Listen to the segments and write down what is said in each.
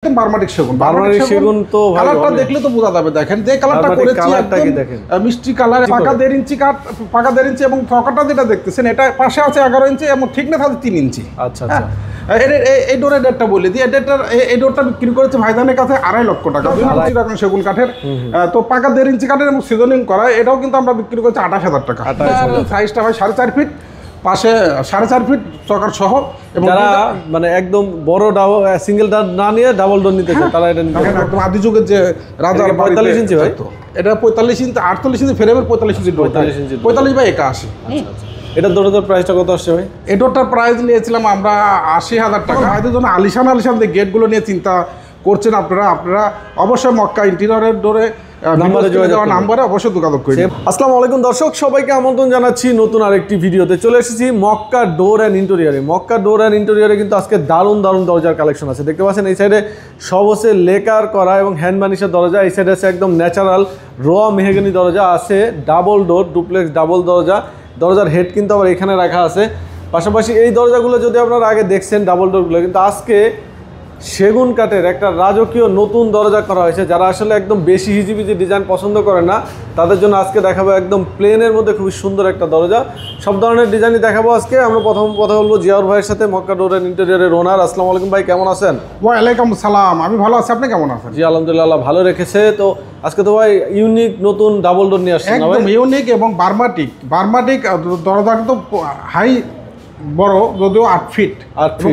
একদম বার্মাটিক সেগুন। বার্মাটিক সেগুন তো কালারটা দেখলে তো বোঝা যাবে। দেখেন যে কালারটা করেছি একদম মিষ্টি কালার, পাকা 1.5 ইঞ্চি কাট, পাকা 1.5 ইঞ্চি এবং ফকাটা যেটা দেখতেছেন এটা পাশে আছে 11 ইঞ্চি এবং থিকনেস আছে 3 ইঞ্চি। আচ্ছা আচ্ছা। এই ডোরের রেটটা বলে দিই। এই ডোরটা বিক্রি করেছে ভাইজানের কাছে 2.5 লক্ষ টাকা। 2 লক্ষ সেগুন কাঠের, তো পাকা 1.5 ইঞ্চি কাঠের এবং সিজনিং করা, এটাও কিন্তু আমরা বিক্রি করছি 28,000 টাকা। সাইজটা হয় 4.5 ফিট, পাশে 4.5 ফিট চকার সহ। এবং যারা মানে একদম বড় সিঙ্গেল ডোর না নিয়ে ডাবল ডোর নিতে চায় তারা এটা নিতে একদম আদি যুগের যে রাজার 45 ইঞ্চি হয় তো এটা 45 ইঞ্চি 48 ইঞ্চি ফ্রেমের 45 ইঞ্চি ডোর, 45 বাই 81। এটা ডোরের প্রাইসটা কত আসছে ভাই? এই ডোরটার প্রাইস নিয়েছিলাম আমরা 80,000 টাকা। এদের জন্য আলিশান যে গেটগুলো নিয়ে চিন্তা করছেন আপনারা অবশ্যই মক্কা ইন্টেরিয়রের ডোরে নাম্বারে অবশ্যই যোগাযোগ করুন। আসসালামু আলাইকুম দর্শক, সবাইকে আমন্ত্রণ জানাচ্ছি নতুন আরেকটি ভিডিওতে। চলে এসেছি মক্কা ডোর অ্যান্ড ইন্টেরিয়রে। মক্কা ডোর অ্যান্ড ইন্টেরিয়রে কিন্তু আজকে দারুণ দরজার কালেকশন আছে। দেখতে পাচ্ছেন এই সাইডে সব হচ্ছে লেকার করা এবং হ্যান্ড বানিশের দরজা। এই সাইডে আছে একদম ন্যাচারাল র মেহগনি দরজা, আছে ডাবল ডোর ডুপ্লেক্স ডাবল দরজার হেড কিন্তু আবার এখানে রাখা আছে। পাশাপাশি এই দরজাগুলো যদি আপনারা আগে দেখছেন ডাবল ডোরগুলো, কিন্তু আজকে সেগুন কাঠের একটা রাজকীয় নতুন দরজা করা হয়েছে। যারা আসলে একদম বেশি হিজিবিজি ডিজাইন পছন্দ করে না তাদের জন্য আজকে দেখাবো একদম প্লেনের মধ্যে খুবই সুন্দর একটা দরজা। সব ধরনের ডিজাইনই দেখাবো আজকে। আমরা প্রথম কথা বলবো জিয়াউর ভাইয়ের সাথে, মক্কা ডোর অ্যান্ড ইন্টেরিয়রের ওনার। আসসালামু আলাইকুম ভাই, কেমন আছেন? ওয়ালাইকুম সালাম, আমি ভালো আছি, আপনি কেমন আছেন? জি আলহামদুলিল্লাহ, ভালো রেখেছে। তো আজকে তো ভাই ইউনিক নতুন ডাবল ডোর নিয়ে আসছেন। একদম ইউনিক এবং বার্মাটিক দরজা কিন্তু হাই বড়, যদিও 8 ফিট,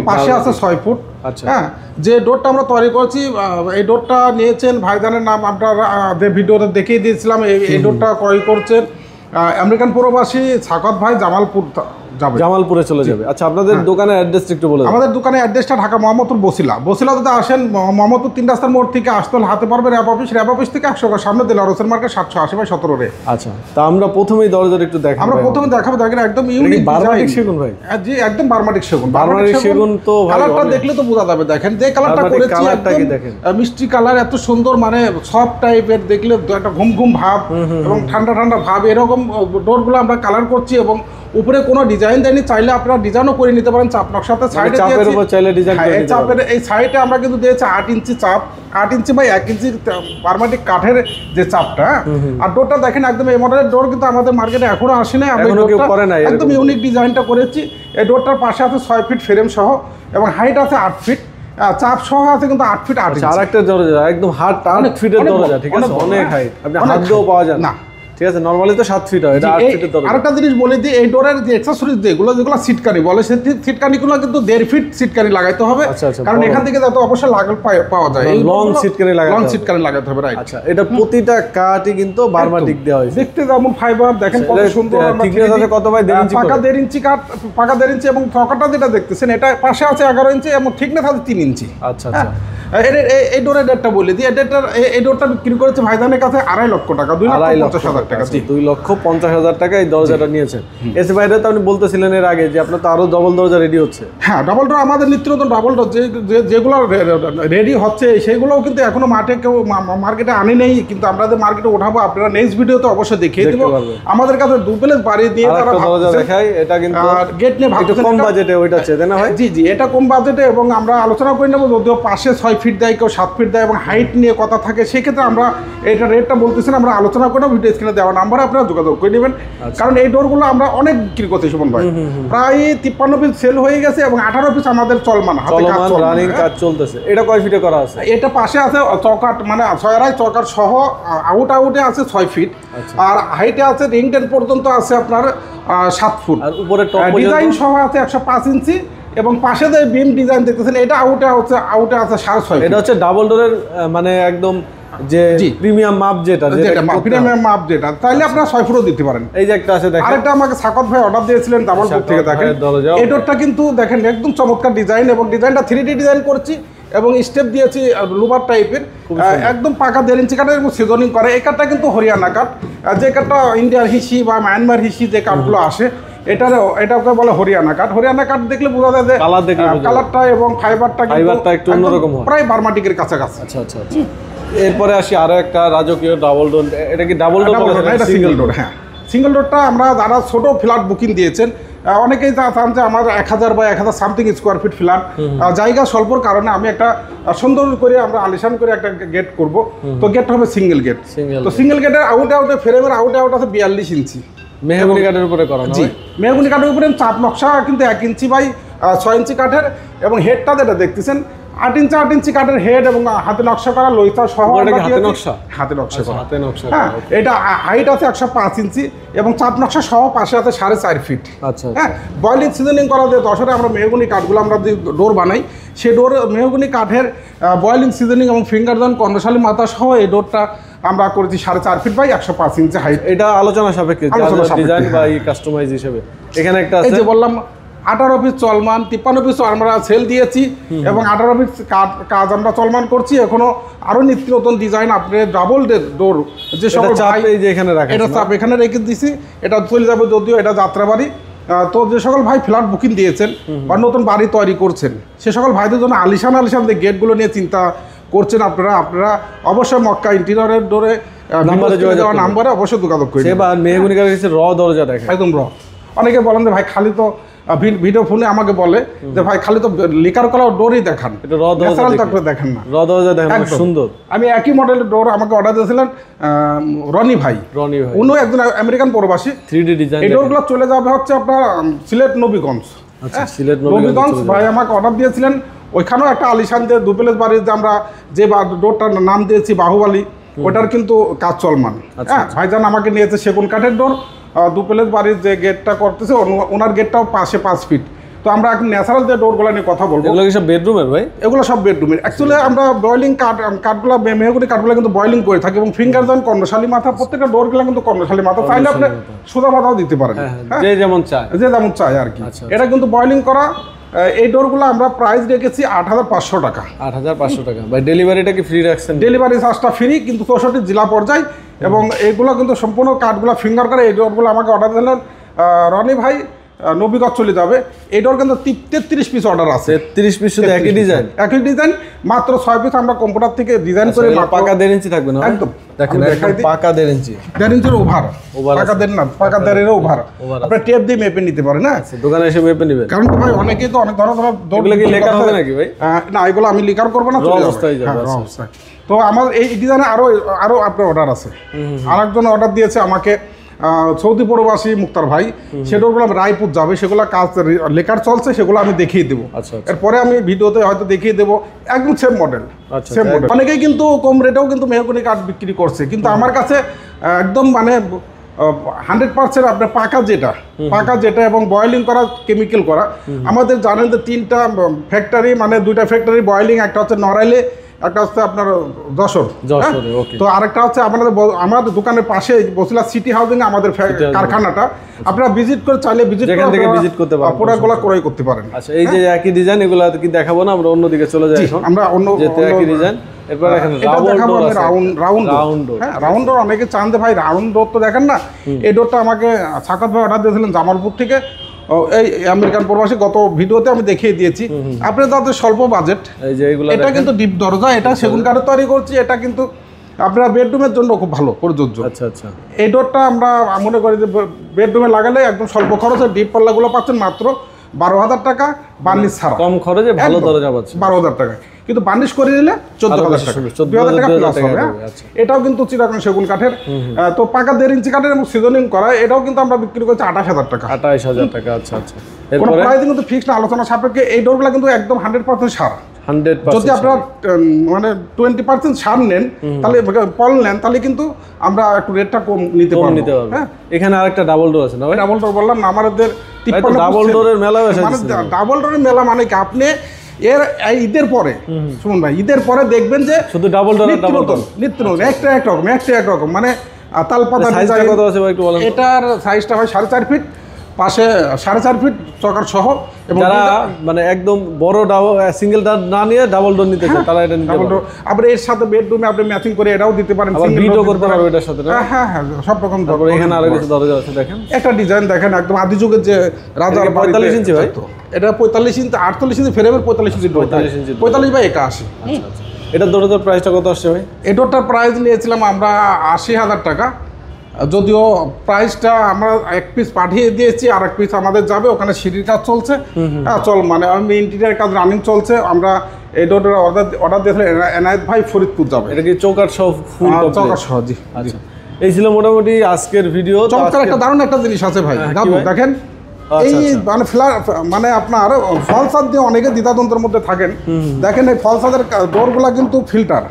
পাশে আছে 6 ফুট। হ্যাঁ, যে ডোরটা আমরা তৈরি করছি এই ডোরটা নিয়েছেন ভাইজানের নাম আপনারা ভিডিওতে দেখিয়ে দিয়েছিলাম। এই ডোরটা ক্রয় করছেন আমেরিকান প্রবাসী সাকত ভাই, জামালপুরে চলে যাবে। আচ্ছা, আপনাদের দোকানের অ্যাড্রেসটা একটু বলুন। আমাদের দোকানের অ্যাড্রেসটা ঢাকা মোহাম্মদপুর বসিলা যদি আসেন মোহাম্মদপুর 3 রাস্তার মোড় থেকে আসতে হাতে পারবে র্যাব অফিস থেকে 100 টাকা সামনে দিল রোসের মার্কেট 780/17 রে। আচ্ছা, তা আমরা প্রথমেই দরজাটা একটু দেখাবো। আমরা প্রথমে দেখাবো, দেখেন একদম ইউনিক বার্মাটিক সেগুন ভাই। জি একদম বার্মাটিক সেগুন তো কালারটা দেখলে তো বোঝা যাবে। দেখেন যে কালারটা করেছি একদম মিষ্টি কালার, এত সুন্দর, মানে সফট টাইপের, দেখলে একটা ঘুম ভাব এবং ঠান্ডা ভাব, এরকম ডোরগুলো আমরা কালার করছি। এবং উপরে কোনো ডিজাইন দেয়নি, চাইলে আপনারা ডিজাইনও করে নিতে পারেন চাপ নকশাতে। সাইডে চাপের উপর চাইলে ডিজাইন করে নিতে পারেন। চাপের এই সাইডে আমরা কিন্তু দিয়েছি 8 ইঞ্চি চাপ, 8 ইঞ্চি বাই 1 ইঞ্চি বার্মাটিক কাঠের যে চাপটা। আর ডোরটা দেখেন একদম এই মডেলের ডোর কিন্তু আমাদের মার্কেটে এখনো আসে না, একদম ইউনিক ডিজাইনটা করেছি। এই ডোরটার পাশে আছে 6 ফিট ফ্রেম সহ এবং হাইট আছে 8 ফিট, চাপ সহ আছে কিন্তু 8 ফিট 8 ইঞ্চি। আরেকটা দরজা একদম 8 ফিটের দরজা, ঠিক আছে, অনেক হাইট, আপনি হাত দিয়েও পাওয়া যায় না, ঠিক আছে। নরমালি তো 7 ফিট হয়, এটা 8 ফিটের দরজা। আরেকটা জিনিস বলে দিই, এই ডোরের যে অ্যাকসেসরিজ যেগুলো সিটকানি বলে, সেই সিটকানিগুলো কিন্তু 1.5 ফিট সিটকানি লাগাইতে হবে, কারণ এখান থেকে যাতে অবশ্যই লাগল পাওয়া যায়। লং সিটকানি লাগাতে হবে, রাইট। আচ্ছা, এটা প্রতিটা কাঠই কিন্তু বার্মাটিক দেওয়া হয়েছে। দেখতে যেমন ফাইবার, দেখেন কত সুন্দর। থিকনেস আছে কত ভাই? 1.5 ইঞ্চি, পাকা 1.5 ইঞ্চি কাঠ, পাকা 1.5 ইঞ্চি এবং ফকাটা যেটা দেখতেছেন এটা পাশে আছে 11 ইঞ্চি এবং থিকনেস আছে 3 ইঞ্চি। আচ্ছা আচ্ছা। এই ডোরের রেটটা বলে দিই। এই ডোরটা বিক্রি করেছে ভাইজানের কাছে 2.5 লক্ষ টাকা, 2,50,000 টাকা। 2,50,000 টাকা এই দরজাটা নিয়েছেন। এর বাইরে তো আপনি বলতেছিলেন এর আগে যে আপনার তো আরো ডাবল দরজা রেডি হচ্ছে। হ্যাঁ, ডাবল ডোর আমাদের নিত্য নতুন ডাবল ডোর যেগুলো রেডি হচ্ছে সেগুলোও কিন্তু এখনো মার্কেটে আনি নেই, কিন্তু আমাদের মার্কেটে ওঠাবো। আপনারা নেক্সট ভিডিওতে অবশ্যই দেখিয়ে দেবো। আমাদের কাছে ডুপ্লেক্স বাড়ি দিয়ে তারা দরজা দেখায়, এটা কিন্তু গেট নিয়ে একটু কম বাজেটে ওইটা আছে, তাই না ভাই? জি এটা কম বাজেটে, এবং আমরা আলোচনা করে নেবো। যদিও পাশে 6 ফিট দেয়, কেউ 7 ফিট দেয় এবং হাইট নিয়ে কথা থাকে, সেক্ষেত্রে আমরা এটা রেটটা বলতেছি না, আমরা আলোচনা করে নেবো। ভিডিও স্ক্রিনে দেওয়া নাম্বারে আপনারা যোগাযোগ করে নেবেন। কারণ এই ডোরগুলো আমরা অনেক বিক্রি করছি সুমন ভাই, প্রায় 53 পিস সেল হয়ে গেছে এবং 18 পিস আমাদের চলমান রানিং কাজ চলতেছে। এটা কয় ফিটে করা আছে? এটা পাশে আছে চৌকাট, মানে 6 চৌকাট সহ, আউটে আছে 6 ফিট, আর হাইটে আছে রিং টেন পর্যন্ত আছে আপনার 7 ফুট, আর উপরে ডিজাইন সহ আছে 105 ইঞ্চি। এবং পাশে যে বিম ডিজাইন দেখতেছেন এটা আউটে আছে 6.5। এটা হচ্ছে ডাবল ডোরের মানে একদম যে প্রিমিয়াম মাপ যেটা প্রিমিয়াম মাপ যেটা, তাইলে আপনারা 6 ফুটও দিতে পারেন। এই যে একটা আছে দেখেন, আরেকটা আমাকে সাকত ভাই অর্ডার দিয়েছিলেন জামালপুর থেকে। দেখেন এই ডোরটা কিন্তু দেখেন একদম চমৎকার ডিজাইন, এবং ডিজাইনটা 3D ডিজাইন করছি এবং স্টেপ দিয়েছি লোভার টাইপের, একদম পাকা 1.5 ইঞ্চি কাঠের এবং সিজনিং করে। এই কাঠটা কিন্তু হরিয়ানা কাঠ, যে কাঠটা ইন্ডিয়ার হিসি বা মায়ানমার হিসি যে কাঠগুলো আসে এটাকে বলে হরিয়ানা কাঠ। হরিয়ানা কাঠ দেখলে বোঝা যায় যে কালারটা এবং ফাইবারটা একটু অন্যরকম হয়, প্রায় বার্মাটিকের কাছাকাছি। আচ্ছা আচ্ছা। এরপরে আসি আরো একটা রাজকীয় ডাবল ডোর। এটা কি ডাবল ডোর? এটা সিঙ্গেল ডোর। হ্যাঁ, সিঙ্গেল ডোরটা আমরা যারা ছোট ফ্ল্যাট বুকিং দিয়েছেন অনেকেই চান যে আমার 1000 বা 1000 সামথিং স্কোয়ার ফিট ফ্ল্যাট, জায়গা স্বল্পর কারণে আমি একটা সুন্দর করে আমরা আলিশান করে একটা গেট করব। তো গেট হবে সিঙ্গেল গেট। তো সিঙ্গেল গেটের আউটে ফ্রেমের আউটে আছে 42 ইঞ্চি মেহগনি কাঠের উপরে করা। জি, মেহগনি কাঠের উপরে চাপ নকশা কিন্তু 1 ইঞ্চি বাই 6 ইঞ্চি কাঠের, এবং হেডটা যেটা দেখতেছেন 8 ইঞ্চি কাঠের হেড এবং হাতে নকশা করা লইতা সহ। হাতে নকশা করা। হ্যাঁ, এটা হাইট আছে 105 ইঞ্চি এবং চাপ নকশা সহ পাশে আছে 4.5 ফিট। আচ্ছা, হ্যাঁ, বয়েলিং সিজনিং করা যে দশরে আমরা মেহগনি কাঠগুলো আমরা যে ডোর বানাই, সেই ডোর মেহগনি কাঠের বয়েলিং সিজনিং এবং ফিঙ্গার জন কর্ণশালী মাথা সহ এই ডোরটা আমরা করেছি 4.5 ফিট বাই 105 ইঞ্চি হাইট। এটা আলোচনা সাপেক্ষে ডিজাইন বা কাস্টমাইজ হিসেবে এখানে একটা এই যে বললাম 18 পিস চলমান, 53 পিস আমরা সেল দিয়েছি এবং 18 পিস কাজ আমরা চলমান করছি। এখনো আরো নিত্য নতুন ডিজাইন আপনি ডাবল ডোর যে সকল ভাই এখানে রাখা, এটা চাপ এখানে রেখে দিছি, এটা চলে যাবে, যদিও এটা যাত্রাবাড়ি। তো যে সকল ভাই ফ্ল্যাট বুকিং দিয়েছেন বা নতুন বাড়ি তৈরি করছেন, সে সকল ভাইদের জন্য আলিশান যে গেটগুলো নিয়ে চিন্তা করছেন আপনারা অবশ্যই মক্কা ইন্টেরিয়রের ডোরে নাম্বারে অবশ্যই যোগাযোগ করবেন। মেহগনি কাঠের র দরজা দেখেন, একদম র। অনেকে বলেন যে ভাই খালি তো ভিডিও ফোনে আমাকে বলে যে ভাই খালি তো লিকার করা ডোরই দেখান, দেখেন না, র দরজা দেখেন সুন্দর। আমি একই মডেলের ডোর আমাকে অর্ডার দিয়েছিলেন রনি ভাই, উনিও একজন আমেরিকান প্রবাসী। 3D ডিজাইন এই ডোরগুলো চলে যাবে হচ্ছে আপনার সিলেট নবীগঞ্জ। সিলেট নবীগঞ্জ ভাই আমাকে অর্ডার দিয়েছিলেন, ওইখানেও একটা আলিশান দিয়ে দুপ্লেস বাড়ির যে আমরা যে ডোরটার নাম দিয়েছি বাহুবলী, ওটার কিন্তু কাজ চলমান। হ্যাঁ, ভাইজান আমাকে নিয়েছে সেগুন কাঠের ডোর, দুপ্লেস বাড়ির যে গেটটা করতেছে ওনার গেটটাও পাশে 5 ফিট। তো আমরা এখন ন্যাচারাল যে ডোরগুলো নিয়ে কথা বলবো। এগুলো কি সব বেডরুমের ভাই? এগুলো সব বেডরুমের। অ্যাকচুয়ালি আমরা বয়েলিং কাঠগুলো মেহগনি কাঠগুলো কিন্তু বয়েলিং করে থাকি এবং ফিঙ্গার জন কর্ণশালী মাথা, প্রত্যেকটা ডোরগুলো কিন্তু কর্ণশালী মাথা, চাইলে আপনি সোজা মাথাও দিতে পারেন, যে যেমন চায় আর কি। এটা কিন্তু বয়েলিং করা। এই ডোরগুলো আমরা প্রাইস রেখেছি 8500 টাকা। 8500 টাকা। ভাই ডেলিভারিটা কি ফ্রি রাখছেন? ডেলিভারি চার্জটা ফ্রি, কিন্তু 64 জেলা পর্যায়ে, এবং এইগুলো কিন্তু সম্পূর্ণ কাঠগুলো ফিঙ্গার করে। এই ডোরগুলো আমাকে অর্ডার দিলেন রনি ভাই, নবীগঞ্জ চলে যাবে। এই ডোর কিন্তু 33 পিস অর্ডার আছে। 33 পিস শুধু একই ডিজাইন, মাত্র 6 পিস আমরা কম্পিউটার থেকে ডিজাইন করে। পাকা 1.5 ইঞ্চি থাকবে না? একদম দেখেন, পাকা 1.5 ইঞ্চি, 1.5 ইঞ্চির ওভার, পাকা 1.5 না, পাকা 1.5 ওভার। আপনি টেপ দিয়ে মেপে নিতে পারেন। না, দোকানে এসে মেপে নেবেন, কারণ ভাই অনেকেই তো অনেক ধরনের এগুলো কি লেকার হবে নাকি ভাই? না, এগুলো আমি লেকার করব না, চলে যাবে। তো আমার এই ডিজাইনে আরো আপনার অর্ডার আছে। আরেকজন অর্ডার দিয়েছে আমাকে সৌদি প্রবাসী মুক্তার ভাই, সেগুলো রায়পুর যাবে, সেগুলো কাজ লেকার চলছে, সেগুলো আমি দেখিয়ে দেবো। এরপরে আমি ভিডিওতে হয়তো দেখিয়ে দেবো, একদম সেম মডেল। অনেকেই কিন্তু কম রেটেও কিন্তু মেহগনি কাঠ বিক্রি করছে, কিন্তু আমার কাছে একদম মানে 100% আপনার পাকা যেটা এবং বয়েলিং করা, কেমিক্যাল করা। আমাদের জানেন যে 3টা ফ্যাক্টরি, মানে 2টা ফ্যাক্টরি বয়েলিং, একটা হচ্ছে নড়াইলে, একটা হচ্ছে আপনার যশোর। তো আরেকটা হচ্ছে আমাদের দোকানের পাশে বসিলা সিটি হাউজিং আমাদের কারখানাটা। আপনারা ভিজিট করে চাইলে ভিজিট করতে পারেন, প্রোডাক্টগুলো ক্রয় করতে পারেন। আচ্ছা, এই যে একই ডিজাইন, এগুলো কি দেখাবো না, আমরা অন্যদিকে চলে যাই এখন। আমরা একই ডিজাইন, এরপর দেখেন রাউন্ড ডোর। অনেকে চান যে ভাই রাউন্ড ডোর তো দেখেন না। এই ডোরটা আমাকে সাকাত ভাই অর্ডার দিয়েছিলেন জামালপুর থেকে, এই আমেরিকান প্রবাসী। গত ভিডিওতে আমি দেখিয়ে দিয়েছি। আপনার যাদের স্বল্প বাজেট, এটা কিন্তু ডিপ দরজা, এটা সেগুন কাঠের তৈরি করছি। এটা কিন্তু আপনার বেডরুমের জন্য খুব ভালো প্রযোজ্য। আচ্ছা, এই ডোরটা আমরা মনে করি যে বেডরুমে লাগালে একদম স্বল্প খরচে ডিপ পাল্লাগুলো পাচ্ছেন মাত্র 12,000 টাকা, বার্নিশ ছাড়া। কম খরচে ভালো দরজা পাচ্ছেন 12,000 টাকা, কিন্তু বার্নিশ করে নিলে 14,000 টাকা, 2,000 টাকা প্লাস হবে। এটাও কিন্তু চিটাগং সেগুন কাঠের। তো পাকা 1.5 ইঞ্চি কাঠের এবং সিজনিং করা, এটাও কিন্তু আমরা বিক্রি করছি 28,000 টাকা। 28,000 টাকা। আচ্ছা, কোনো প্রাইস কিন্তু ফিক্সড না, আলোচনা সাপেক্ষে। এই ডোরগুলো কিন্তু একদম 100% সার। যদি আপনারা মানে 20% সার নেন, তাহলে পল নেন, তাহলে কিন্তু আমরা একটু রেটটা কম নিতে পারবো। হ্যাঁ, এখানে আরেকটা ডাবল ডোর আছে না ভাই? ডাবল ডোর বললাম না, আমাদের ডাবল ডোরের মেলা। ডাবল ডোরের মেলা মানে কি, আপনি ঈদের পরে, শুনুন ভাই, ঈদের পরে দেখবেন যে শুধু ডাবল ডোর, নিত্য নতুন, একটা একরকম, মানে তালপাতা। কত আছে ভাই একটু বলেন? এটার সাইজটা হয় 4.5 ফিট, পাশে 4.5 ফিট চকার সহ। এবং যারা মানে একদম বড় সিঙ্গেল ডোর না নিয়ে ডাবল ডোর নিতে চায়, তারা এটা নিতে পারবে। আপনি এর সাথে বেডরুমে আপনি ম্যাচিং করে এটাও দিতে পারেন, ভিডিও করতে পারবে এটার সাথে। হ্যাঁ, সব রকম। তারপরে এখানে আরো কিছু দরজা আছে, দেখেন একটা ডিজাইন দেখেন, একদম আদি যুগের যে রাজার 45 ইঞ্চি ভাই। এটা 45 ইঞ্চি, 48 ইঞ্চি ফ্রেমের, 45 ইঞ্চি ডোর, 45 বাই 81। এটা দরজার প্রাইসটা কত আসছে ভাই? এই ডোরটার প্রাইস নিয়েছিলাম আমরা 80,000 টাকা। যদিও প্রাইসটা আমরা এক পিস পাঠিয়ে দিয়েছি, আর এক পিস আমাদের যাবে, ওখানে সিঁড়ির কাজ চলছে। মানে আমি ইন্টেরিয়ার কাজ রানিং চলছে। আমরা এই ডোরের অর্ডার দিয়েছিল এনায়েত ভাই ফরিদপুর যাবে। এটা কি চৌকাঠ সহ ফুল চৌকাঠ সহ? জি। আচ্ছা, এই ছিল মোটামুটি আজকের ভিডিও। চমৎকার একটা দারুণ একটা জিনিস আছে ভাই, দেখেন এই মানে মানে আপনার ফলসাদ দিয়ে অনেকে দ্বিধাদ্বন্দ্বের মধ্যে থাকেন। দেখেন এই ফলসাদের ডোরগুলা কিন্তু ফিল্টার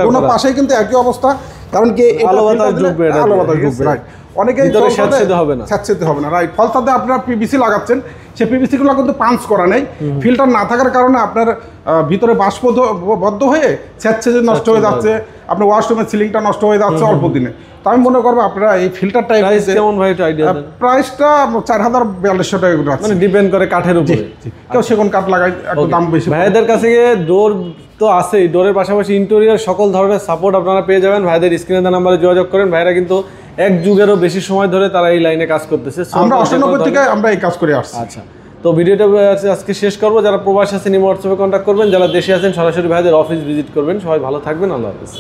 কোনো পাশেই কিন্তু একই অবস্থা, কারণ কি আলো বাতাস ঢুকবে, রাইট। অনেকে স্যাঁতসেঁতে হবে না, রাইট। ফলসাদে আপনার পিভিসি লাগাচ্ছেন, সেই পিভিসি গুলো কিন্তু পাঞ্চ করা নেই। ফিল্টার না থাকার কারণে আপনার ভিতরে বাষ্পবদ্ধ হয়ে স্যাঁতসেঁতে নষ্ট হয়ে যাচ্ছে, আপনার ওয়াশরুমের সিলিংটা নষ্ট হয়ে যাচ্ছে অল্প দিনে। তো আমি মনে করবো আপনারা এই ফিল্টারটা কেমন ভাই একটু আইডিয়া দেন। প্রাইসটা 4042 টাকা করে আছে, মানে ডিপেন্ড করে কাঠের উপরে। কেউ সেগুন কাঠ লাগায়, একটু দাম বেশি। ভাইদের কাছে ডোর তো আছেই, ডোরের পাশাপাশি ইন্টেরিয়র সকল ধরনের সাপোর্ট আপনারা পেয়ে যাবেন। ভাইদের স্ক্রিনে দেওয়া নাম্বারে যোগাযোগ করেন। ভাইরা কিন্তু এক যুগেরও বেশি সময় ধরে তারা এই লাইনে কাজ করতেছে। আমরা 98 থেকে আমরা এই কাজ করে আসছি। আচ্ছা, তো ভিডিওটা আজকে শেষ করবো। যারা প্রবাসী আছেন হোয়াটসঅ্যাপে কন্ট্যাক্ট করবেন, যারা দেশে আছেন সরাসরি ভাইদের অফিস ভিজিট করবেন। সবাই ভালো থাকবেন, আল্লাহ হাফেজ।